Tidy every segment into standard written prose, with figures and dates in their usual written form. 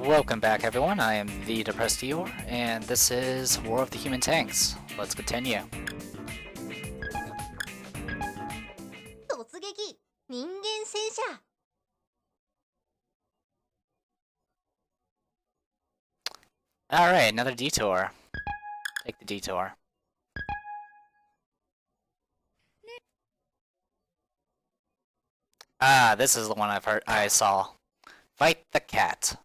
Welcome back, everyone. I am the Depressed Eeyore, and this is War of the Human Tanks. Let's continue. 突撃人間戦車 Alright, another detour. Take the detour. Ah, this is the one I saw. Fight the cat.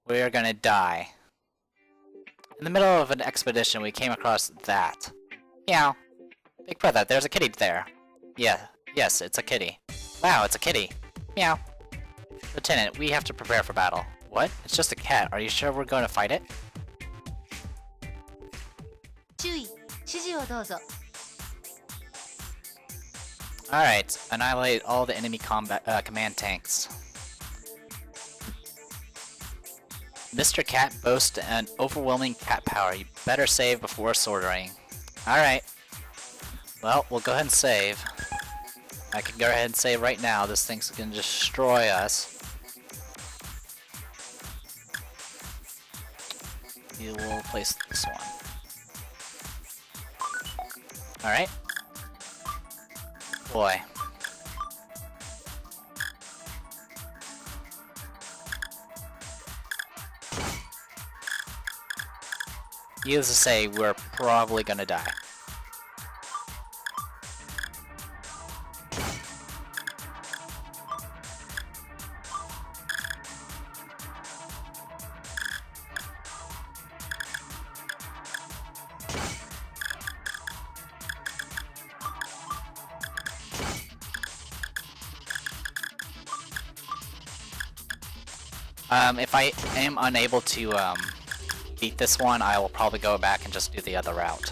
We're gonna die. In the middle of an expedition, we came across that. Meow. Big brother, there's a kitty there. Yes, it's a kitty. Wow, it's a kitty. Meow. Lieutenant, we have to prepare for battle. What? It's just a cat. Are you sure we're going to fight it? 注意指示をどうぞ Alright, annihilate all the enemy command tanks. Mr. Cat boasts an overwhelming cat power. You better save before surrendering. Alright. Well, we'll go ahead and save. I can go ahead and save right now. This thing's gonna destroy us. We will replace this one. Alright. Boy. Needless to say, we're probably gonna die. If I am unable to, beat this one, I will probably go back and just do the other route.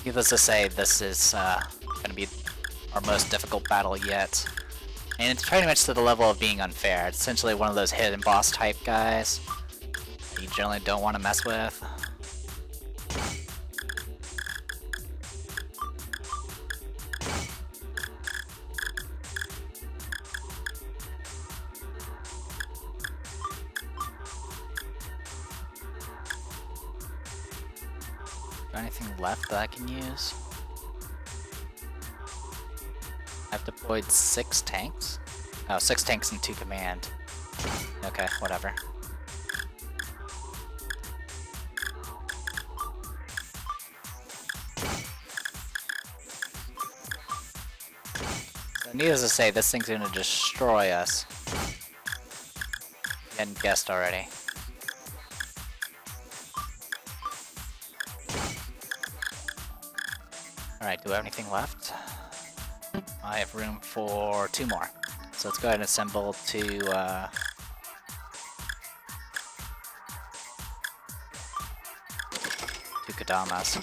Needless to say, this is, gonna be our most difficult battle yet. And it's pretty much to the level of being unfair. It's essentially one of those hidden boss type guys that you generally don't want to mess with. Anything left that I can use? I've deployed 6 tanks? Oh, 6 tanks and 2 command. Okay, whatever. So needless to say, this thing's gonna destroy us. You hadn't guessed already. Alright, do I have anything left? I have room for 2 more. So let's go ahead and assemble 2, 2 Kadamas.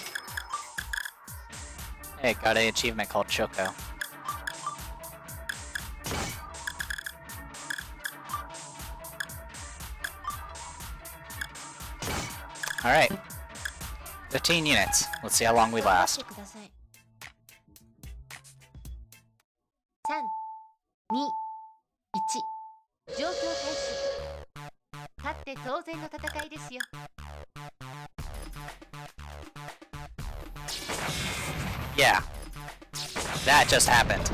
Hey, got an achievement called Choco. Alright. 15 units. Let's see how long we last. 3、2、1状況開始勝って当然の戦いですよ Yeah. That just happened.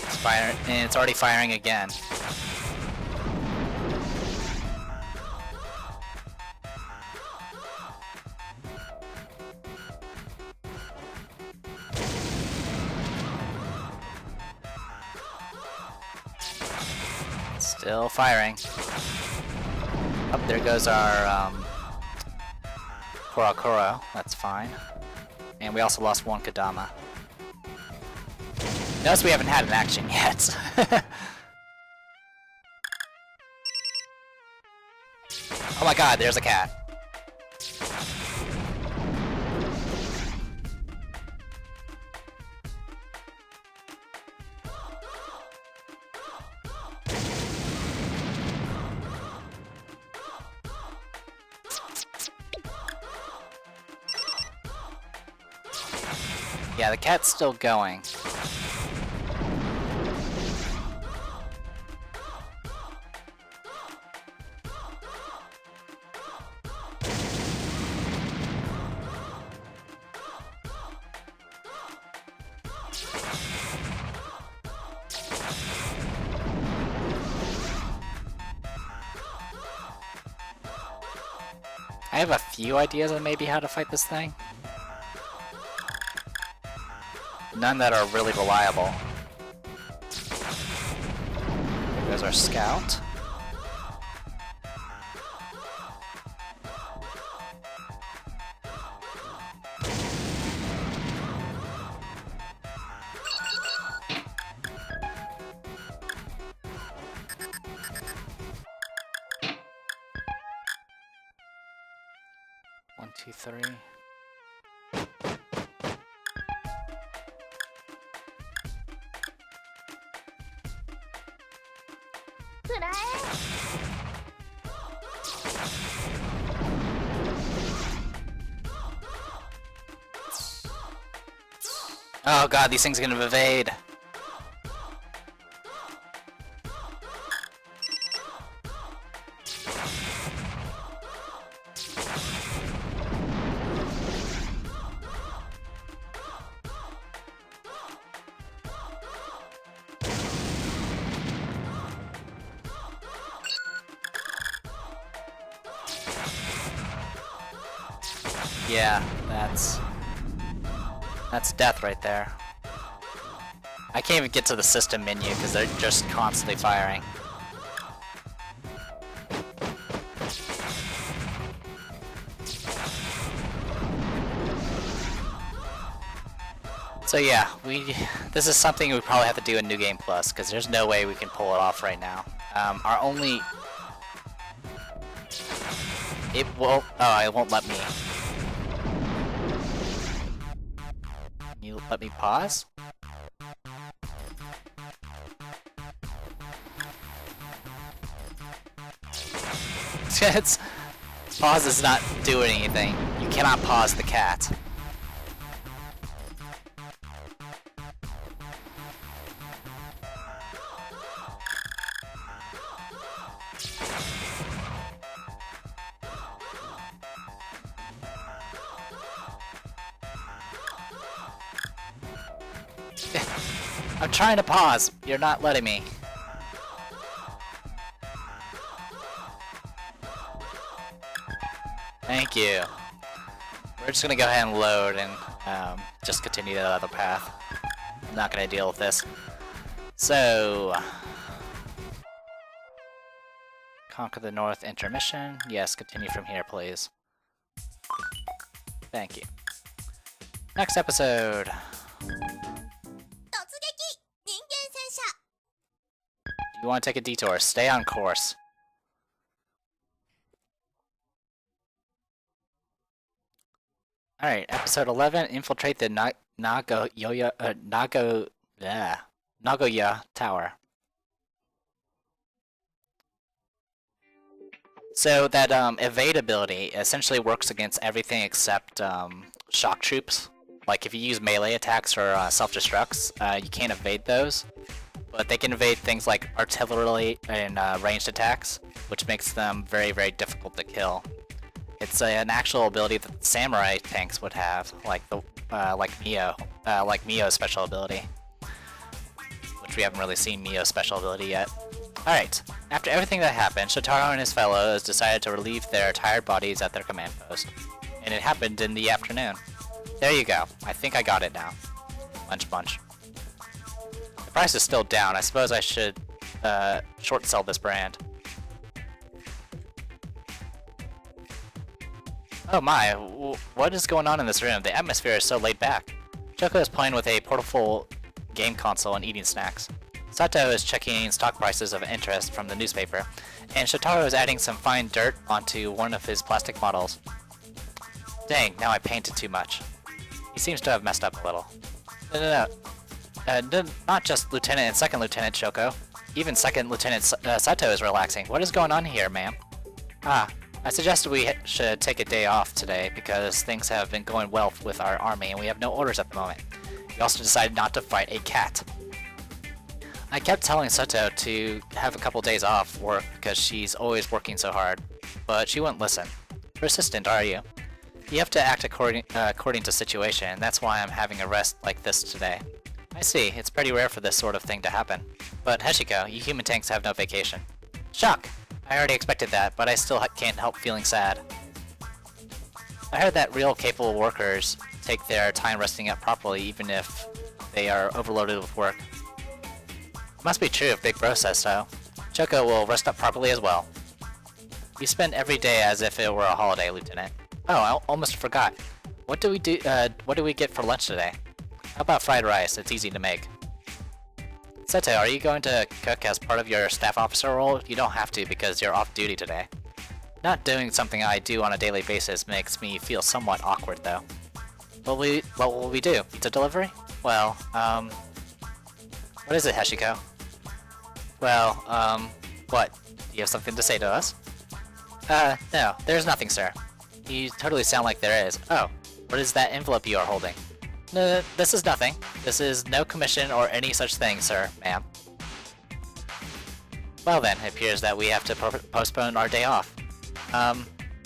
It's firing, and it's already firing again. Still firing. Oh, there goes our Koro. That's fine. And we also lost 1 Kadama. Notice we haven't had an action yet. Oh my god, there's a cat. Yeah, the cat's still going. I have a few ideas on maybe how to fight this thing. None that are really reliable. There's our scout. One, two, three. Oh god, these things are gonna evade. Yeah, that's death right there. I can't even get to the system menu because they're just constantly firing. So yeah, this is something we probably have to do in New Game Plus because there's no way we can pull it off right now. Our only... It won't... Oh, it won't let me. Can you let me pause? Pause is not doing anything. You cannot pause the cat. I'm trying to pause. You're not letting me. Thank you. We're just gonna go ahead and load and just continue the other path. I'm not gonna deal with this. So... Conquer the North intermission. Yes, continue from here, please. Thank you. Next episode. You want to take a detour? Stay on course. Alright, episode 11, infiltrate the Nagoya Tower. So that evade ability essentially works against everything except shock troops. Like if you use melee attacks or self-destructs, you can't evade those. But they can evade things like artillery and ranged attacks, which makes them very, very difficult to kill. It's an actual ability that the samurai tanks would have, like Mio's special ability, which we haven't really seen Mio's special ability yet. Alright, after everything that happened, Shotaro and his fellows decided to relieve their tired bodies at their command post, and it happened in the afternoon. There you go. I think I got it now. Munch munch. The price is still down. I suppose I should short sell this brand. Oh my, what is going on in this room? The atmosphere is so laid back. Choco is playing with a portable game console and eating snacks. Sato is checking stock prices of interest from the newspaper, and Shotaro is adding some fine dirt onto one of his plastic models. Dang, now I painted too much. He seems to have messed up a little. No. Not just Lieutenant and Second Lieutenant Choco. Even Second Lieutenant Sato is relaxing. What is going on here, ma'am? I suggested we should take a day off today because things have been going well with our army and we have no orders at the moment. We also decided not to fight a cat. I kept telling Soto to have a couple days off work because she's always working so hard, but she wouldn't listen. Persistent, are you? You have to act according to situation, and that's why I'm having a rest like this today. I see, it's pretty rare for this sort of thing to happen. But Heshiko, you human tanks have no vacation. Shock! I already expected that, but I still can't help feeling sad. I heard that real capable workers take their time resting up properly even if they are overloaded with work. Must be true if Big Bro says so. Choco will rest up properly as well. You spend every day as if it were a holiday, Lieutenant. Oh, I almost forgot. What do we get for lunch today? How about fried rice? It's easy to make. Sete, are you going to cook as part of your staff officer role? You don't have to because you're off duty today. Not doing something I do on a daily basis makes me feel somewhat awkward though. What will we do? Pizza delivery? Well, what is it, Heshiko? Well, what? Do you have something to say to us? No, there's nothing, sir. You totally sound like there is. Oh, what is that envelope you are holding? No, this is nothing. This is no commission or any such thing, sir, ma'am. Well then, it appears that we have to postpone our day off.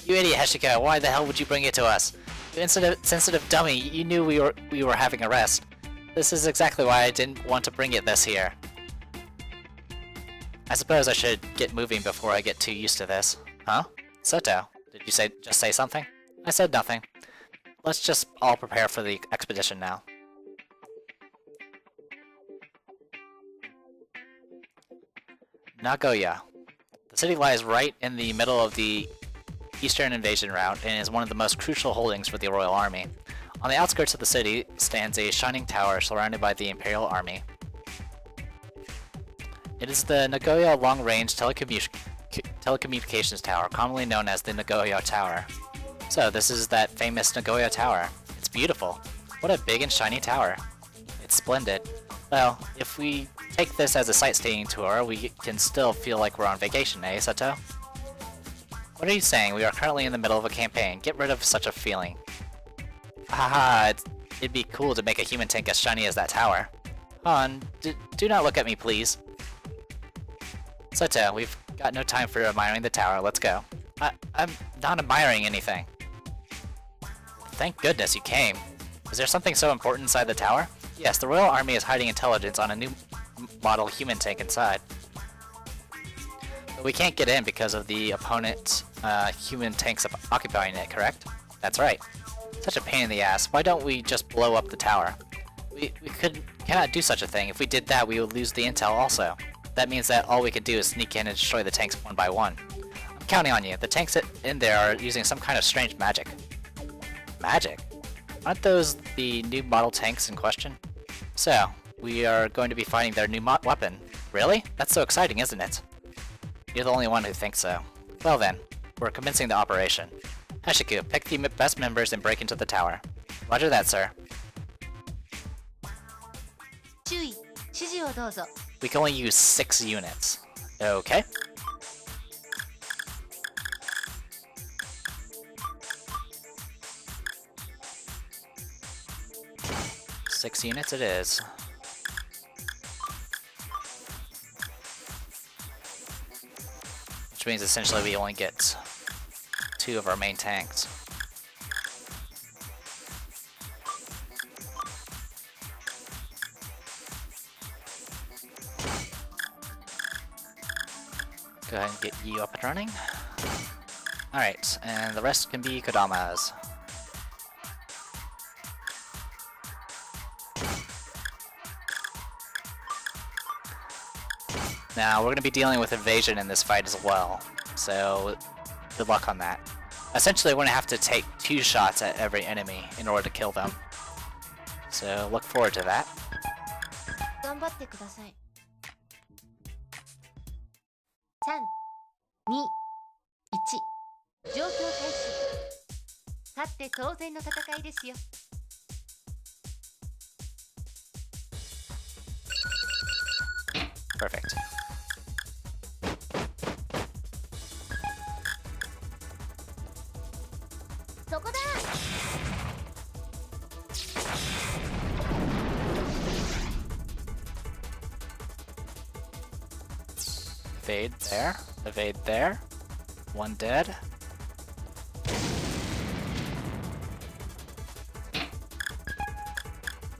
You idiot, Heshiko, why the hell would you bring it to us? You sensitive dummy, you knew we were having a rest. This is exactly why I didn't want to bring it this here. I suppose I should get moving before I get too used to this. Huh? Soto, did you just say something? I said nothing. Let's just all prepare for the expedition now. Nagoya. The city lies right in the middle of the Eastern Invasion route and is one of the most crucial holdings for the Royal Army. On the outskirts of the city stands a shining tower surrounded by the Imperial Army. It is the Nagoya Long-Range Telecommunications Tower, commonly known as the Nagoya Tower. So, this is that famous Nagoya Tower. It's beautiful. What a big and shiny tower. It's splendid. Well, if we take this as a sightseeing tour, we can still feel like we're on vacation, eh, Sato? What are you saying? We are currently in the middle of a campaign. Get rid of such a feeling. Haha, it'd be cool to make a human tank as shiny as that tower. Han, do not look at me, please. Sato, we've got no time for admiring the tower. Let's go. I'm not admiring anything. Thank goodness you came. Is there something so important inside the tower? Yes, the Royal Army is hiding intelligence on a new model human tank inside. But we can't get in because of the opponent human tanks occupying it, correct? That's right. Such a pain in the ass. Why don't we just blow up the tower? We cannot do such a thing. If we did that, we would lose the intel also. That means that all we can do is sneak in and destroy the tanks one by one. I'm counting on you. The tanks in there are using some kind of strange magic. Magic? Aren't those the new model tanks in question? So, we are going to be fighting their new weapon. Really? That's so exciting, isn't it? You're the only one who thinks so. Well then, we're commencing the operation. Heshiku, pick the best members and break into the tower. Roger that, sir. 注意、指示をどうぞ。 We can only use 6 units. Okay. Six units it is. Which means essentially we only get 2 of our main tanks. Go ahead and get you up and running. Alright, and the rest can be Kodamas. Now, we're going to be dealing with invasion in this fight as well, so good luck on that. Essentially, we're going to have to take 2 shots at every enemy in order to kill them. So, look forward to that. 頑張ってください。3、2、1、状況開始。勝って当然の戦いですよ。Perfect. Evade there. Evade there. One dead.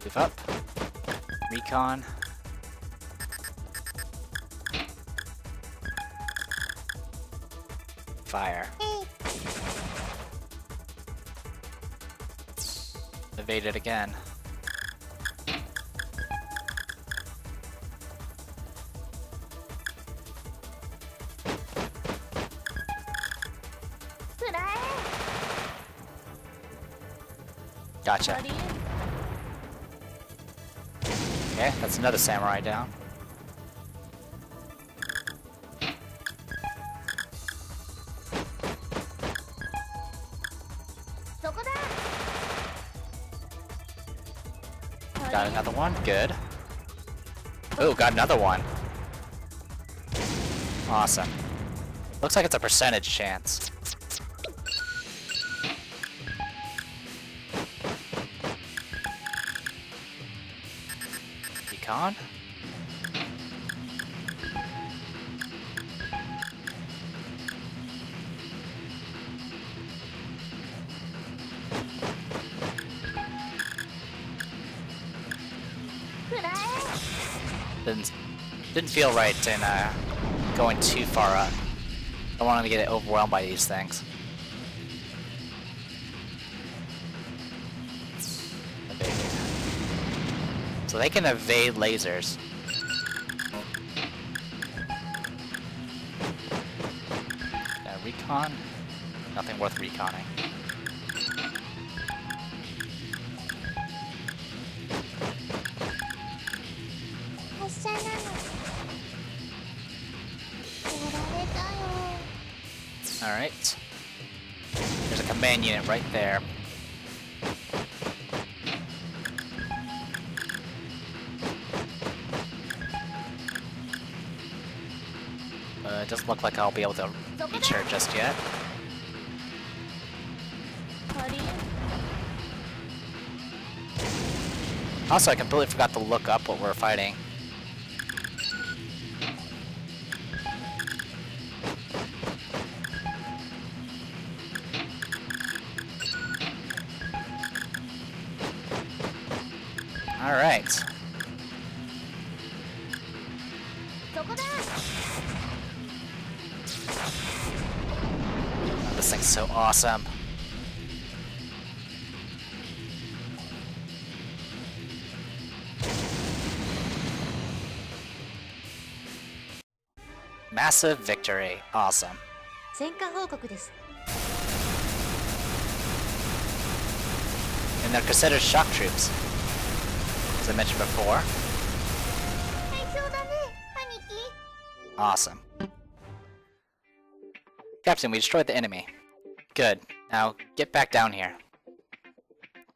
Move up. Recon. Fire. Evade it again. Gotcha. Okay, that's another samurai down. Got another one, good. Oh, got another one. Awesome. Looks like it's a percentage chance. Recon. Didn't feel right in going too far up. Don't want him to get overwhelmed by these things. Evade. So they can evade lasers. Recon? Nothing worth reconning. Alright. There's a command unit right there. It doesn't look like I'll be able to reach her just yet. Also, I completely forgot to look up what we're fighting. Alright. Oh, this thing's so awesome. Massive victory. Awesome. 戦果報告です。 And they're considered shock troops, as I mentioned before. Awesome. Captain, we destroyed the enemy. Good. Now, get back down here.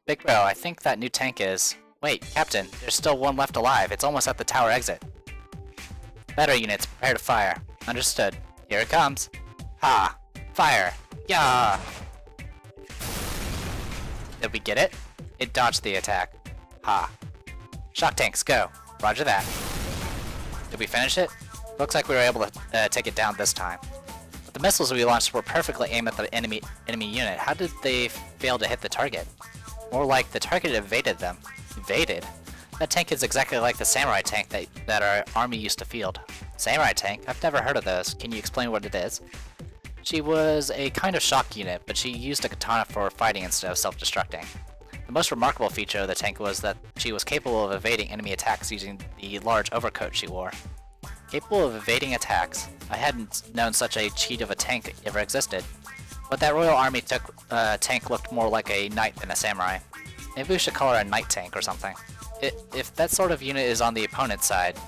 Big bro, I think that new tank is... Wait, Captain, there's still one left alive. It's almost at the tower exit. Better units, prepare to fire. Understood. Here it comes. Ha! Fire! Yeah! Did we get it? It dodged the attack. Ha. Shock tanks, go. Roger that. Did we finish it? Looks like we were able to take it down this time. But the missiles we launched were perfectly aimed at the enemy unit. How did they fail to hit the target? More like the target evaded them. Evaded? That tank is exactly like the samurai tank that our army used to field. Samurai tank? I've never heard of those. Can you explain what it is? She was a kind of shock unit, but she used a katana for fighting instead of self-destructing. The most remarkable feature of the tank was that she was capable of evading enemy attacks using the large overcoat she wore. Capable of evading attacks? I hadn't known such a cheat of a tank ever existed. But that Royal Army tank looked more like a knight than a samurai. Maybe we should call her a knight tank or something. If that sort of unit is on the opponent's side...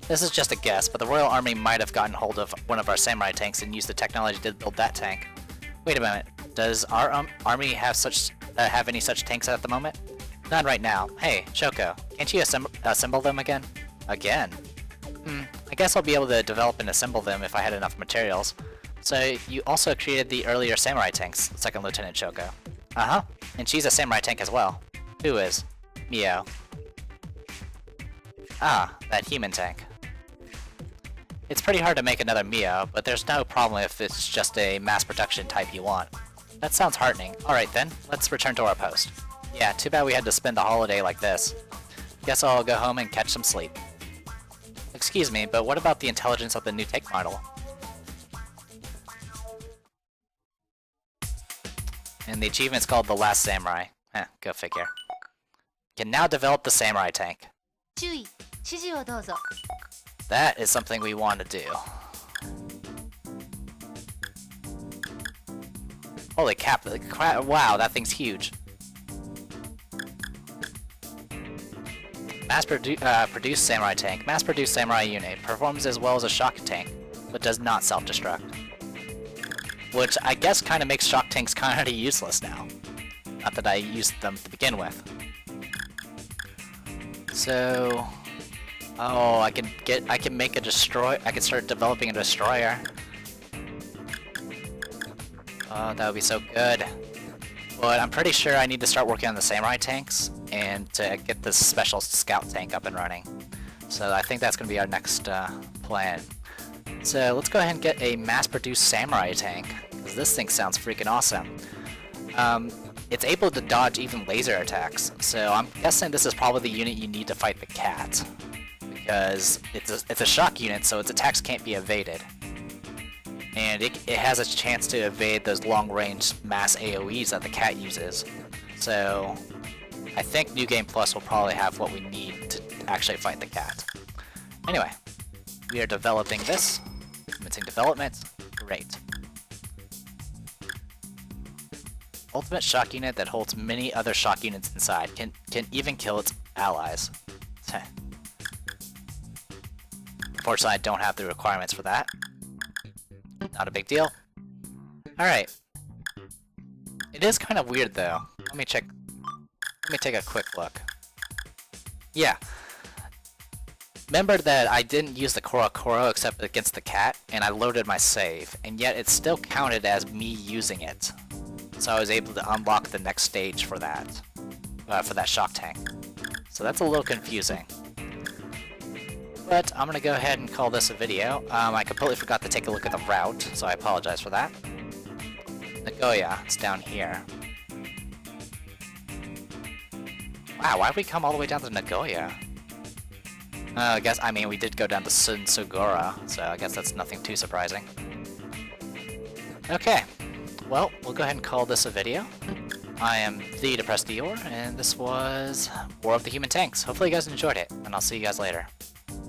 This is just a guess, but the Royal Army might have gotten hold of one of our samurai tanks and used the technology to build that tank. Wait a minute, does our army have any such tanks at the moment? None right now. Hey, Shoko, can't you assemble them again? Again? I guess I'll be able to develop and assemble them if I had enough materials. So you also created the earlier samurai tanks, Second Lieutenant Shoko. Uh-huh, and she's a samurai tank as well. Who is? Mio. Ah, that human tank. It's pretty hard to make another Mio, but there's no problem if it's just a mass production type you want. That sounds heartening. Alright then, let's return to our post. Yeah, too bad we had to spend the holiday like this. Guess I'll go home and catch some sleep. Excuse me, but what about the intelligence of the new tank model? And the achievement's called The Last Samurai. Go figure. Can now develop the samurai tank. 注意、指示をどうぞ。 That is something we want to do. Holy cap, wow, that thing's huge. Mass-produced samurai tank. Mass-produced samurai unit. Performs as well as a shock tank, but does not self-destruct. Which I guess kind of makes shock tanks kind of useless now. Not that I used them to begin with. So... Oh, I can make a I can start developing a destroyer. Oh, that would be so good. But I'm pretty sure I need to start working on the samurai tanks and to get this special scout tank up and running. So I think that's going to be our next plan. So let's go ahead and get a mass-produced samurai tank, because this thing sounds freaking awesome. It's able to dodge even laser attacks, so I'm guessing this is probably the unit you need to fight the cat. Because it's a shock unit, so its attacks can't be evaded. And it has a chance to evade those long-range mass AoEs that the cat uses. So I think New Game Plus will probably have what we need to actually fight the cat. Anyway, we are developing this. Commencing development. Great. Ultimate shock unit that holds many other shock units inside. Can even kill its allies. Unfortunately, I don't have the requirements for that. Not a big deal. Alright. It is kind of weird though. Let me check. Let me take a quick look. Yeah. Remember that I didn't use the Koro except against the cat, and I loaded my save, and yet it still counted as me using it. So I was able to unlock the next stage for that shock tank. So that's a little confusing. But I'm gonna go ahead and call this a video. I completely forgot to take a look at the route, so I apologize for that. Nagoya, it's down here. Wow, why'd we come all the way down to Nagoya? I mean, we did go down to Sunsugura, so I guess that's nothing too surprising. Okay, well, we'll go ahead and call this a video. I am the Depressed Dior, and this was War of the Human Tanks. Hopefully you guys enjoyed it, and I'll see you guys later.